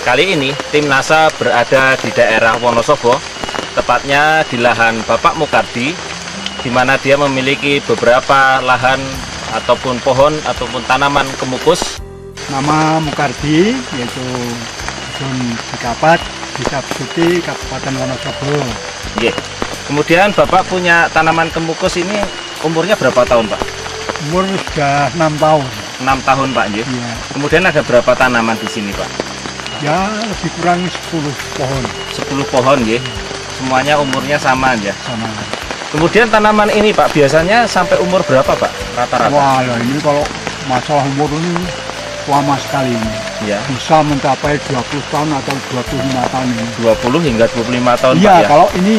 Kali ini tim NASA berada di daerah Wonosobo, tepatnya di lahan Bapak Mukardi, di mana dia memiliki beberapa lahan ataupun pohon ataupun tanaman kemukus. Nama Mukardi yaitu Dusun Cikapat, Desa Besuki, Kabupaten Wonosobo. Yeah. Kemudian Bapak punya tanaman kemukus ini umurnya berapa tahun, Pak? Umur sudah 6 tahun. 6 tahun, Pak. Yeah. Ya, Kemudian ada berapa tanaman di sini, Pak? ya lebih kurang 10 pohon 10 pohon, ya. Semuanya umurnya sama, ya. sama. Kemudian tanaman ini, Pak, biasanya sampai umur berapa, Pak? Rata-rata? Wah, ya ini kalau masalah umur ini lama sekali ini. Ya. Bisa mencapai 20 tahun atau 25 tahun ini. 20 hingga 25 tahun, Iya, Pak, ya. kalau ini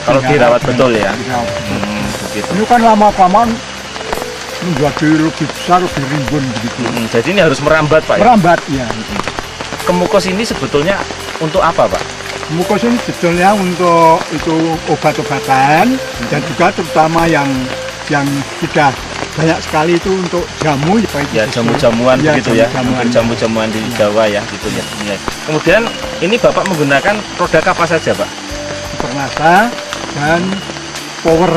Kalau dirawat betul, ya. dirawat betul. Begitu. Ini kan lama-kelamaan menjadi lebih besar, lebih rimbun begitu. Jadi ini harus merambat, Pak, ya. Merambat, ya. Kemukus ini sebetulnya untuk apa, Pak? Mukus ini sebetulnya untuk itu obat-obatan dan juga terutama yang sudah banyak sekali itu untuk jamu, Ya, jamu-jamuan begitu, ya. jamu-jamuan. Mungkin jamu-jamuan di Jawa, ya, gitu, ya. Ya. Kemudian ini Bapak menggunakan produk apa saja, Pak? Supernasa dan power.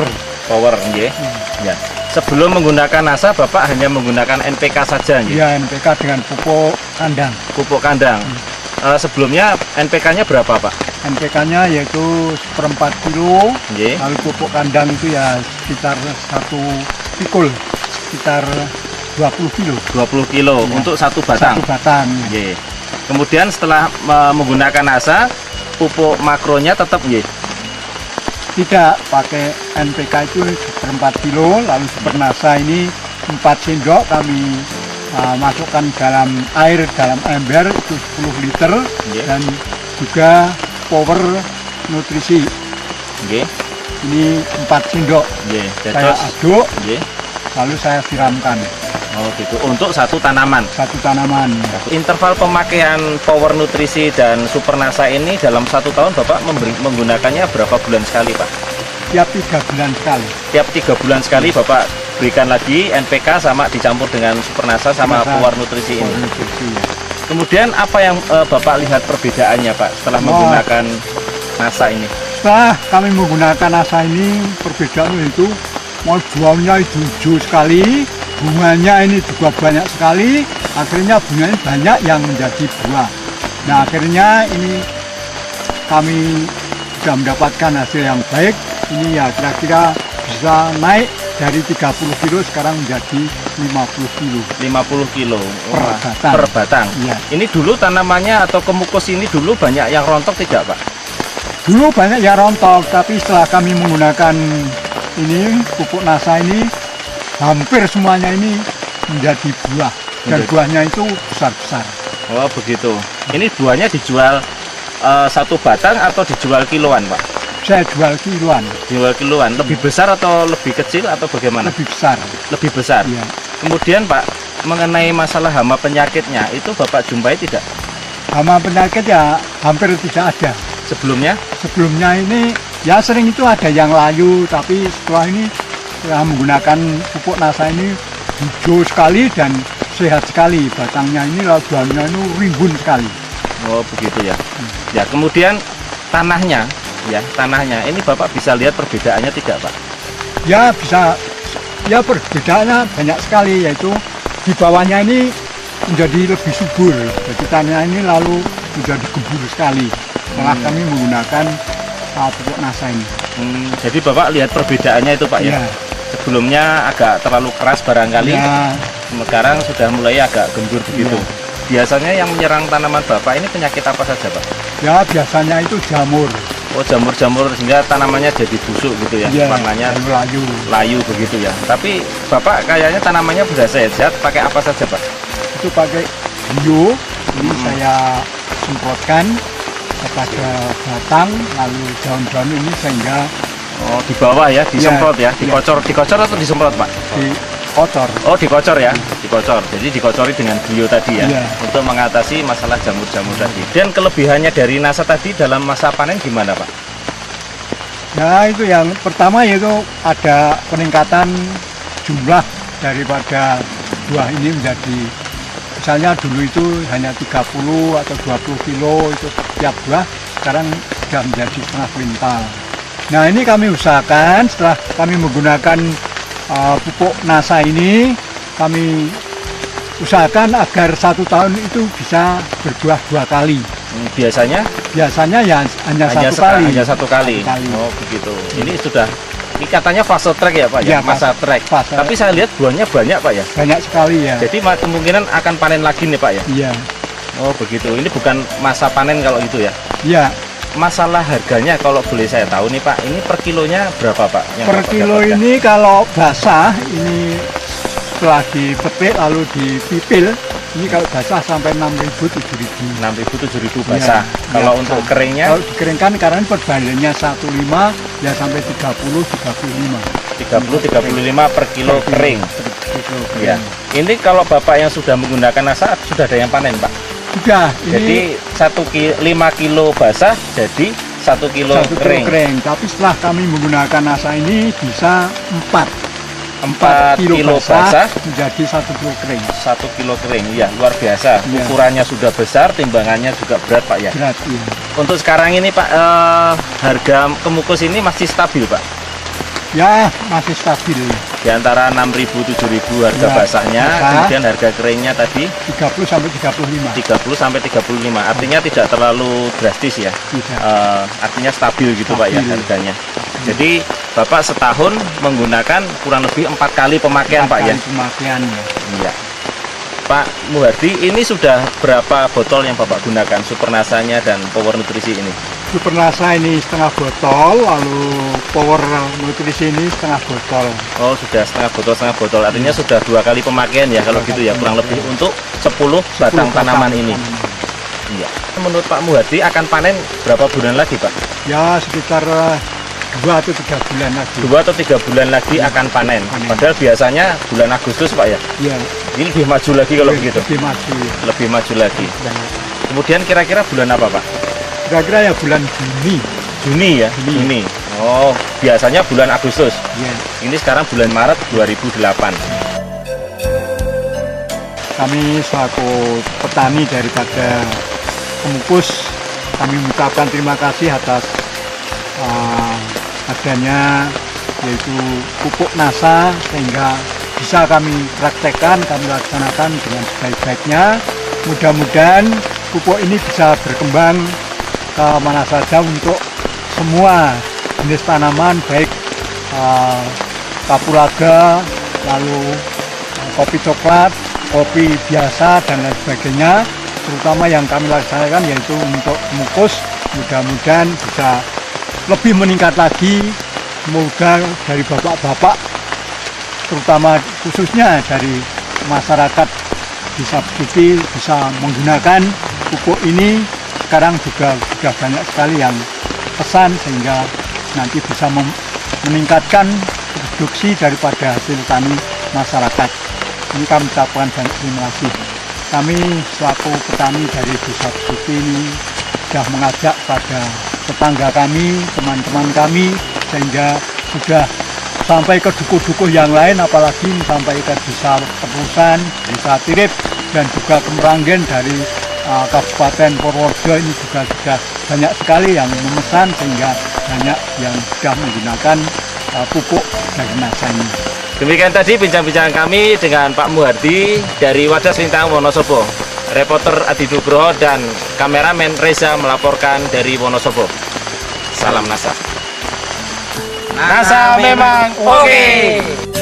Power, ya. Ya. Sebelum menggunakan NASA, Bapak hanya menggunakan NPK saja, ya. Ya, NPK dengan pupuk kandang. Pupuk kandang. Sebelumnya NPK-nya berapa, Pak? NPK-nya yaitu 1/4 kilo, Ya. lalu pupuk kandang itu ya sekitar 1 pikul, sekitar 20 kilo. 20 kilo Ya. untuk satu batang. Satu batang. Ya. Kemudian setelah menggunakan NASA, pupuk makronya tetap, ya. Tidak pakai NPK itu 1/4 kilo, lalu Supernasa ini 4 sendok kami masukkan dalam air dalam ember itu 10 liter, Yeah. dan juga power nutrisi Oke. ini 4 sendok. Ya. Saya Terus, aduk ya. lalu saya siramkan Oh, gitu. Untuk satu tanaman. satu tanaman. Interval pemakaian Power Nutrisi dan Supernasa ini dalam 1 tahun Bapak menggunakannya berapa bulan sekali, Pak? Tiap 3 bulan sekali. Tiap 3 bulan sekali Bapak berikan lagi NPK sama dicampur dengan Supernasa sama Supernasa, Power Nutrisi Power ini. nutrisi, ya. Kemudian apa yang Bapak lihat perbedaannya, Pak, setelah menggunakan NASA ini? Setelah kami menggunakan NASA ini, perbedaan itu mau buahnya hijau sekali, bunganya ini juga banyak sekali, akhirnya bunganya banyak yang menjadi buah. Nah, akhirnya ini kami sudah mendapatkan hasil yang baik. Ini ya kira-kira bisa naik dari 30 kilo sekarang menjadi 50 kilo 50 kilo per Wah, batang. per batang. Iya. Ini dulu tanamannya atau kemukus ini dulu banyak yang rontok tidak, Pak? Dulu banyak yang rontok, tapi setelah kami menggunakan ini pupuk NASA ini, hampir semuanya ini menjadi buah, dan Menjadi. buahnya itu besar-besar. Oh, begitu. Ini buahnya dijual satu batang atau dijual kiloan, Pak? Saya jual kiloan, Dijual kiloan. Lebih besar atau lebih kecil atau bagaimana? lebih besar. Lebih besar. Ya. Kemudian, Pak, mengenai masalah hama penyakitnya, itu Bapak jumpai tidak Hama penyakit ya hampir tidak ada. sebelumnya? Sebelumnya ini ya sering itu ada yang layu, tapi setelah ini setelah menggunakan pupuk NASA ini hijau sekali dan sehat sekali. Batangnya ini lalu buahnya itu rimbun sekali. Oh, begitu ya. Ya, kemudian tanahnya, tanahnya. Ini Bapak bisa lihat perbedaannya tidak, Pak? Ya bisa, ya perbedaannya banyak sekali, yaitu di bawahnya ini menjadi lebih subur, jadi tanah ini lalu menjadi gembur sekali setelah kami menggunakan pupuk NASA ini. Jadi Bapak lihat perbedaannya itu, Pak, ya? Ya, Sebelumnya agak terlalu keras barangkali, ya, sekarang sudah mulai agak gembur begitu. Iya. Biasanya yang menyerang tanaman Bapak ini penyakit apa saja, Pak? ya biasanya itu jamur, Oh, jamur-jamur sehingga tanamannya jadi busuk gitu ya, ya, warnanya dan layu. layu begitu ya. Tapi Bapak kayaknya tanamannya sudah sehat-sehat, pakai apa saja, Pak? Itu pakai bio, ini saya semprotkan kepada batang, lalu daun-daun ini sehingga Oh, di bawah ya, disemprot ya, dikocor atau disemprot, Pak? dikocor. Oh, dikocor ya, dikocor. Jadi dikocori dengan bio tadi ya, Iya. untuk mengatasi masalah jamur-jamur tadi. Dan kelebihannya dari NASA tadi dalam masa panen gimana, Pak? Nah, itu yang pertama yaitu ada peningkatan jumlah daripada buah ini menjadi Misalnya dulu itu hanya 30 atau 20 kilo itu tiap buah, sekarang sudah menjadi setengah kuintal. Nah ini kami usahakan setelah kami menggunakan pupuk NASA ini, kami usahakan agar 1 tahun itu bisa berbuah 2 kali. Biasanya Biasanya ya hanya 1 kali. Hanya satu kali. Oh begitu. Ini katanya fast track ya Pak ya, Ya, masa track. fast. Tapi saya lihat buahnya banyak Pak ya. Banyak sekali ya. Jadi kemungkinan akan panen lagi nih Pak ya. Iya, Oh begitu. Ini bukan masa panen kalau gitu ya. iya. Masalah harganya kalau boleh saya tahu nih Pak, ini per kilonya berapa Pak? Yang Per Bapak kilo dapatkan? ini kalau basah ini setelah dipetik lalu dipipil, ini kalau basah sampai 6.000 7.000. 6.000 7.000 basah. Iya, Kalau iya, untuk basah. keringnya Kalau dikeringkan karena perbandingannya 1,5 ya sampai 30 35. 30-35 per kilo kering. Ya. Ini kalau Bapak yang sudah menggunakan NASA sudah ada yang panen Pak. Sudah, Jadi ini 5 kilo basah jadi 1 kilo 1 kilo kering. kering. Tapi setelah kami menggunakan NASA ini bisa 4 kilo basah menjadi 1 kilo kering. 1 kilo kering. Ya, luar biasa. Iya. Ukurannya sudah besar, timbangannya juga berat Pak ya. Berat, iya. Untuk sekarang ini Pak, harga kemukus ini masih stabil Pak. Ya, masih stabil. Di antara 6.000 7.000 harga Ya, basahnya, basah. kemudian harga keringnya tadi 30 sampai 35. 30 sampai 35. Artinya tidak terlalu drastis ya. Tidak. Artinya stabil gitu Pak ya Stabil. harganya. Jadi Bapak setahun menggunakan kurang lebih 4 kali pemakaian Pak ya. Pemakaian ya. Iya. Pak Muhardi, ini sudah berapa botol yang Bapak gunakan Supernasanya dan Power Nutrisi ini? Supernasa ini setengah botol, lalu Power Nutrisi ini setengah botol. Oh, sudah setengah botol. Artinya sudah 2 kali pemakaian ya kalau gitu ya, kurang lebih untuk 10 batang tanaman ini. Iya. Menurut Pak Muhardi akan panen berapa bulan lagi Pak? Ya, sekitar 2 atau 3 bulan lagi. 2 atau 3 bulan lagi akan panen. Panen. Padahal biasanya bulan Agustus Pak ya. Iya. Ini lebih maju lagi kalau begitu. Lebih maju. Lebih maju lagi. Dan Kemudian kira-kira bulan apa Pak? kira-kira ya bulan Juni. Juni ya. Juni. Juni. Oh, biasanya bulan Agustus. Ya. Ini sekarang bulan Maret 2008. Kami selaku petani daripada Pemukus, kami mengucapkan terima kasih atas adanya yaitu pupuk NASA sehingga bisa kami praktekkan, kami laksanakan dengan sebaik-baiknya. Mudah-mudahan pupuk ini bisa berkembang ke mana saja untuk semua jenis tanaman, baik kapulaga, lalu kopi coklat, kopi biasa dan lain sebagainya. Terutama yang kami laksanakan yaitu untuk Pemukus, mudah-mudahan bisa lebih meningkat lagi. Semoga dari bapak-bapak, terutama khususnya dari masyarakat desa Besuki bisa menggunakan pupuk ini. Sekarang juga sudah banyak sekali yang pesan sehingga nanti bisa meningkatkan produksi daripada hasil tani masyarakat. Ini kami ucapkan terima kasih. Kami selaku petani dari desa Besuki ini sudah mengajak pada tetangga kami, teman-teman kami, sehingga sudah sampai ke dukuh-dukuh yang lain, apalagi sampai ke desa Terusan, desa Tirip, dan juga ke Meranggen dari Kabupaten Purworejo. Ini juga sudah banyak sekali yang memesan sehingga banyak yang sudah menggunakan pupuk dari NASA ini. Demikian tadi bincang-bincang kami dengan Pak Muhardi dari Wadas Lintang Wonosobo. Reporter Adi Nugroho dan kameramen Reza melaporkan dari Wonosobo. Salam NASA. NASA memang oke.